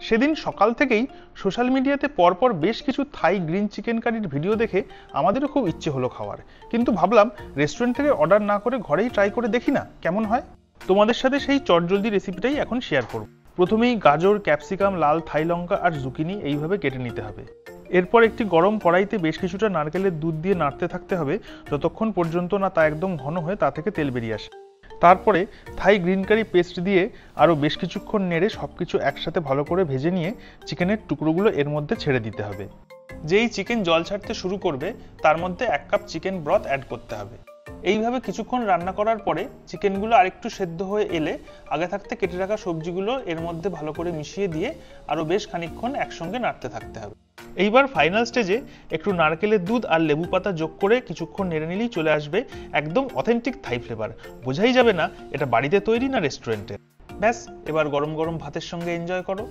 সেদিন সকাল থেকেই সোশ্যাল মিডিয়াতে পরপর বেশ কিছু থাই গ্রিন চিকেন কারির ভিডিও দেখে আমাদেরও খুব ইচ্ছে হলো খাওয়ার, কিন্তু ভাবলাম রেস্টুরেন্ট থেকে অর্ডার না করে ঘরেই ট্রাই করে দেখি না কেমন হয়। তোমাদের সাথে সেই চটজলদি রেসিপিটাই এখন শেয়ার করব। প্রথমেই গাজর, ক্যাপসিকাম, লাল থাই লঙ্কা আর জুকিনি এইভাবে কেটে নিতে হবে। এরপর একটি গরম কড়াইতে বেশ কিছুটা নারকেলের দুধ দিয়ে নাড়তে থাকতে হবে যতক্ষণ পর্যন্ত না তা একদম ঘন হয়ে তা থেকে তেল বেরিয়ে আসে। তারপরে থাই গ্রিন কারি পেস্ট দিয়ে আরও বেশ কিছুক্ষণ নেড়ে সবকিছু একসাথে ভালো করে ভেজে নিয়ে চিকেনের টুকরোগুলো এর মধ্যে ছেড়ে দিতে হবে। যেই চিকেন জল ছাড়তে শুরু করবে তার মধ্যে 1 কাপ চিকেন ব্রথ অ্যাড করতে হবে। এইভাবে কিছুক্ষণ রান্না করার পরে চিকেনগুলো আরেকটু সেদ্ধ হয়ে এলে আগে থাকতে কেটে রাখা সবজিগুলো এর মধ্যে ভালো করে মিশিয়ে দিয়ে আরও বেশ খানিকক্ষণ একসঙ্গে নাড়তে থাকতে হবে। এইবার ফাইনাল স্টেজে একটু নারকেলের দুধ আর লেবু পাতা যোগ করে কিছুক্ষণ নেড়ে নিলেই চলে আসবে একদম অথেন্টিক থাই ফ্লেভার। বোঝাই যাবে না এটা বাড়িতে তৈরি না রেস্টুরেন্টে। ব্যাস, এবার গরম গরম ভাতের সঙ্গে এনজয় করো।